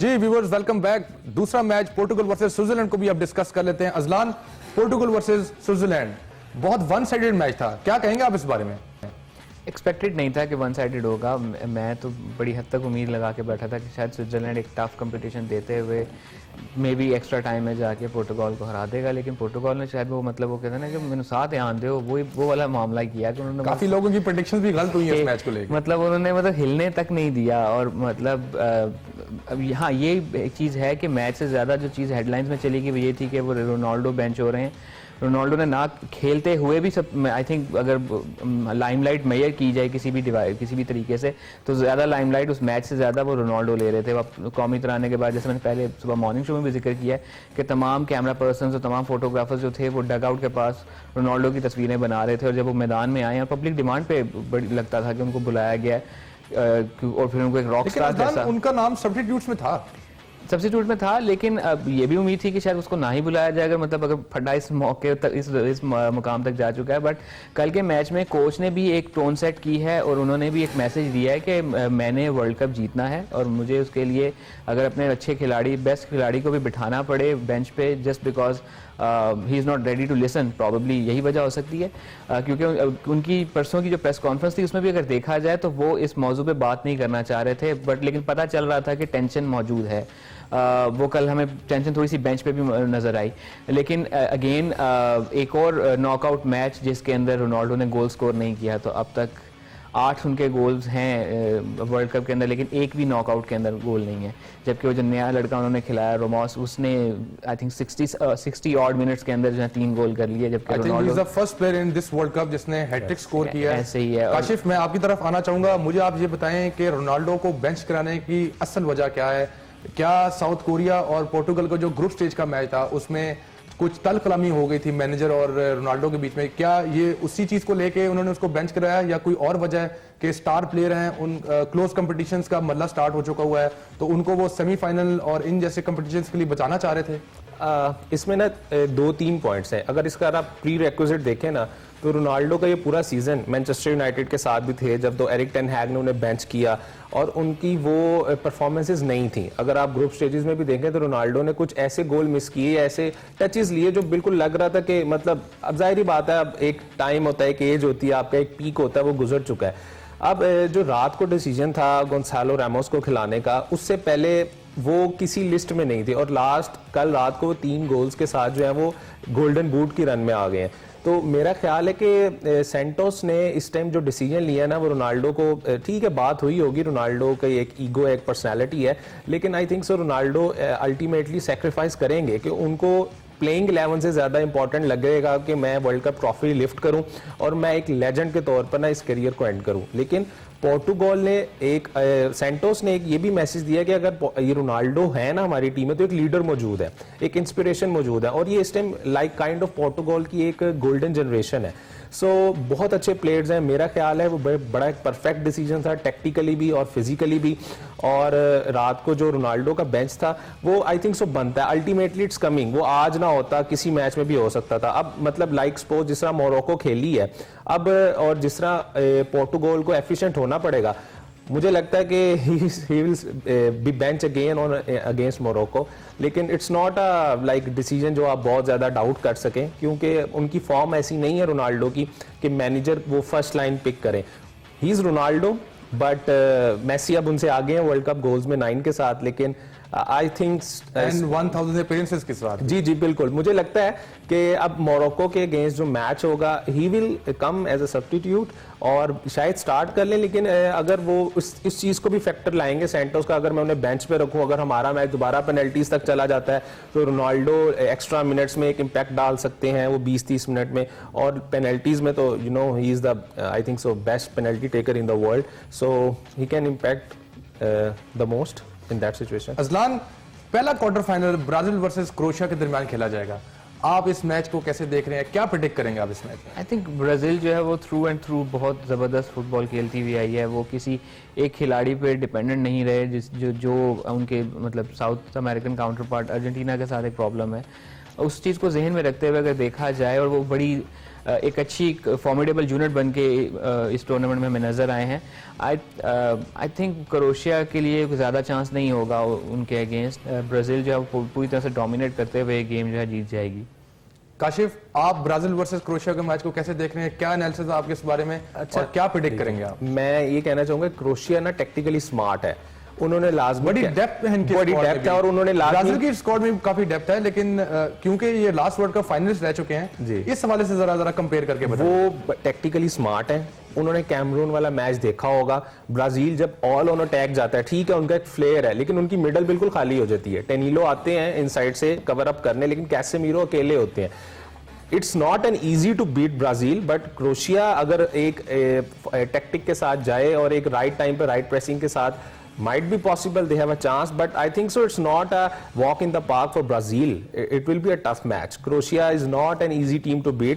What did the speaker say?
जी viewers, welcome back. दूसरा match Portugal versus Switzerland को भी अब डिस्कस कर लेते हैं। अजलान, पोर्टुगल वर्सेस स्विट्जरलैंड बहुत वन साइडेड मैच था, क्या कहेंगे आप इस बारे में? एक्सपेक्टेड नहीं था कि वन साइडेड होगा। मैं तो बड़ी हद तक उम्मीद लगा के बैठा था कि शायद स्विट्जरलैंड एक टफ कंपटीशन देते हुए मे बी एक्स्ट्रा टाइम में जाके पोर्टुगल को हरा देगा, लेकिन पोर्टुगल ने शायद वो मतलब वो कहते हैं ना कि मैंने साथ ध्यान दो वो वाला मामला किया कि उन्होंने काफी लोगों की प्रेडिक्शंस भी गलत हुई है इस मैच को लेकर। मतलब उन्होंने हिलने तक नहीं दिया। और मतलब अब यहाँ ये एक चीज़ है कि मैच से ज़्यादा जो चीज़ हेडलाइंस में चलेगी वो ये थी कि वो रोनाल्डो बेंच हो रहे हैं। रोनाल्डो ने ना खेलते हुए भी सब, आई थिंक अगर लाइमलाइट मेजर की जाए किसी भी तरीके से तो ज़्यादा लाइमलाइट उस मैच से ज़्यादा वो रोनाल्डो ले रहे थे। वो कौमी तराने के बाद, जैसे मैंने पहले सुबह मॉर्निंग शो में भी जिक्र किया है कि तमाम कैमरा पर्सन और तमाम फोटोग्राफर्स जो थे वो डग आउट के पास रोनाल्डो की तस्वीरें बना रहे थे। और जब वो मैदान में आए और पब्लिक डिमांड पे बड़ी लगता था कि उनको बुलाया गया और फिर उनको एक रॉक स्टार जैसा, उनका नाम सब्स्टिट्यूट में था, लेकिन अब ये भी उम्मीद थी कि शायद उसको ना ही बुलाया जाएगा। मतलब अगर फड्डा इस मौके तक इस मुकाम तक जा चुका है। बट कल के मैच में कोच ने भी एक टोन सेट की है और उन्होंने भी एक मैसेज दिया है कि मैंने वर्ल्ड कप जीतना है और मुझे उसके लिए अगर अपने अच्छे खिलाड़ी, बेस्ट खिलाड़ी को भी बिठाना पड़े बेंच पे just because he is not ready to listen, probably यही वजह हो सकती है। क्योंकि उनकी परसों की जो प्रेस कॉन्फ्रेंस थी उसमें भी अगर देखा जाए तो वो इस मौजू पे बात नहीं करना चाह रहे थे। बट लेकिन पता चल रहा था कि टेंशन मौजूद है। वो कल हमें टेंशन थोड़ी सी बेंच पे भी नज़र आई। लेकिन अगेन एक और नॉकआउट मैच जिसके अंदर रोनाल्डो ने गोल स्कोर नहीं किया। तो अब तक 8 उनके गोल्स हैं वर्ल्ड कप के अंदर, लेकिन एक भी नॉकआउट के अंदर गोल नहीं है। जबकि वो जो नया लड़का उन्होंने खिलाया रोमोस, उसने आई थिंक 60 ऑड मिनट्स के अंदर जो है 3 गोल कर लिए। जबकि Ronaldo is the first player in this world cup जिसने हैट्रिक स्कोर किया है। ऐसे ही है। काशिफ, मैं आपकी तरफ आना चाहूंगा। मुझे आप ये बताएं कि रोनाल्डो को बेंच कराने की असल वजह क्या है? क्या साउथ कोरिया और पोर्टुगल का जो ग्रुप स्टेज का मैच था उसमें कुछ तलकलामी हो गई थी मैनेजर और रोनाल्डो के बीच में? क्या ये उसी चीज को लेके उन्होंने उसको बेंच कराया या कोई और वजह है कि स्टार प्लेयर हैं, उन क्लोज कंपटीशंस का मल्ला स्टार्ट हो चुका हुआ है तो उनको वो सेमीफाइनल और इन जैसे कंपटीशंस के लिए बचाना चाह रहे थे? इसमें ना 2-3 पॉइंट्स हैं। अगर इसका आप प्री रिक्विजिट देखें ना तो रोनाल्डो का ये पूरा सीजन मैनचेस्टर यूनाइटेड के साथ भी थे जब तो एरिक टेन हैग ने उन्हें बेंच किया और उनकी वो परफॉर्मेंसेस नहीं थी। अगर आप ग्रुप स्टेजेस में भी देखें तो रोनाल्डो ने कुछ ऐसे गोल मिस किए, ऐसे टचेस लिए जो बिल्कुल लग रहा था कि मतलब अब जाहिर बात है, अब एक टाइम होता है, एक एज होती है, आपका एक पीक होता है, वो गुजर चुका है। अब जो रात को डिसीजन था गोंसालो रैमोस को खिलाने का, उससे पहले वो किसी लिस्ट में नहीं थे और कल रात को वो 3 गोल्स के साथ जो है वो गोल्डन बूट की रन में आ गए हैं। तो मेरा ख्याल है कि सेंटोस ने इस टाइम जो डिसीजन लिया ना वो रोनाल्डो को, ठीक है बात हुई होगी, रोनाल्डो का एक ईगो, एक पर्सनालिटी है, लेकिन आई थिंक सो रोनाल्डो अल्टीमेटली सेक्रीफाइस करेंगे कि उनको प्लेइंग 11 से ज़्यादा इंपॉर्टेंट लगेगा कि मैं वर्ल्ड कप ट्रॉफी लिफ्ट करूं और मैं एक लेजेंड के तौर पर ना इस करियर को एंड करूं। लेकिन पोर्टुगल ने सेंटोस ने एक ये भी मैसेज दिया कि अगर ये रोनाल्डो है ना हमारी टीम में तो एक लीडर मौजूद है, एक इंस्पिरेशन मौजूद है और ये इस time like kind of Portugal की एक गोल्डन जनरेशन है। सो बहुत अच्छे प्लेयर्स हैं। मेरा ख्याल है वो बड़ा एक परफेक्ट डिसीजन था, टेक्टिकली भी और फिजिकली भी। और रात को जो रोनाल्डो का बेंच था वो आई थिंक सो बनता है, अल्टीमेटली इट्स कमिंग। वो आज ना होता, किसी मैच में भी हो सकता था। अब मतलब लाइक सपोज जिस तरह मोरक्को खेली है अब और जिस तरह पोर्टुगल को एफिशिएंट होना पड़ेगा, मुझे लगता है कि he will be bench again on against Morocco. लेकिन it's not a like decision जो आप बहुत ज़्यादा डाउट कर सकें क्योंकि उनकी फॉर्म ऐसी नहीं है रोनाल्डो की कि मैनेजर वो फर्स्ट लाइन पिक करें। He is Ronaldo but Messi अब उनसे आगे हैं वर्ल्ड कप गोल्स में 9 के साथ, लेकिन आई थिंक 1000 अपीयरेंसेस के साथ। जी बिल्कुल। मुझे लगता है कि अब मोरक्को के अगेंस्ट जो मैच होगा he will come as a substitute और शायद स्टार्ट कर लें। लेकिन अगर वो इस चीज़ को भी फैक्टर लाएंगे सेंटोस का, अगर मैं उन्हें बेंच पे रखूं, अगर हमारा मैच दोबारा पेनल्टीज तक चला जाता है तो रोनाल्डो एक्स्ट्रा मिनट्स में एक इम्पैक्ट डाल सकते हैं वो 20-30 मिनट में। और पेनल्टीज में तो you know he is the I think so best penalty taker in the world, so he can impact the most in that situation. अजलान, पहला quarter final Brazil versus Croatia के दरमियान खेला जाएगा। आप इस मैच को कैसे देख रहे हैं, क्या प्रेडिक्ट करेंगे आप इस मैच में? आई थिंक ब्राज़ील जो है वो थ्रू एंड थ्रू बहुत ज़बरदस्त फुटबॉल खेलती हुई आई है। वो किसी एक खिलाड़ी पे डिपेंडेंट नहीं रहे जो उनके मतलब south American counter part Argentina के साथ एक प्रॉब्लम है। उस चीज़ को जहन में रखते हुए अगर देखा जाए और वो बड़ी एक अच्छी फॉर्मिडेबल यूनिट बन के इस टूर्नामेंट में हमें नज़र आए हैं। आई थिंक क्रोएशिया के लिए ज़्यादा चांस नहीं होगा उनके अगेंस्ट। ब्राज़ील जो है पूरी तरह से डोमिनेट करते हुए गेम जो है जीत जाएगी। काशिफ, आप ब्राजील वर्सेस क्रोएशिया के मैच को कैसे देख रहे हैं? क्या एनालिसिस है आपके इस बारे में? और क्या प्रिडिक्ट करेंगे आप? मैं ये कहना चाहूंगा क्रोएशिया ना टेक्निकली स्मार्ट है, उन्होंने लाजमी बड़ी डेप्थ है इनकी, बड़ी डेप्थ है और उन्होंने ब्राजील की स्क्वाड में काफी डेप्थ है, लेकिन क्योंकि ये लास्ट वर्ल्ड कप फाइनलिस्ट रह चुके हैं जी, इस हवाले से जरा कंपेयर करके बताएं। वो टेक्निकली स्मार्ट है, उन्होंने कैमरून वाला मैच देखा होगा। ब्राजील जब ऑल ऑन अटैक जाता है, ठीक है उनका एक फ्लेयर है, लेकिन उनकी मिडल बिल्कुल खाली हो जाती है। टेनिलो आते हैं इनसाइड से कवर अप करने, लेकिन कैसेमीरो अकेले होते हैं। It's not an easy to beat Brazil, but Croatia अगर एक टैक्टिक के साथ जाए और एक राइट टाइम पे राइट प्रेसिंग के साथ, might be possible they have a chance, but I think so it's not a walk in the park for Brazil. It will be a tough match. Croatia is not an easy team to beat.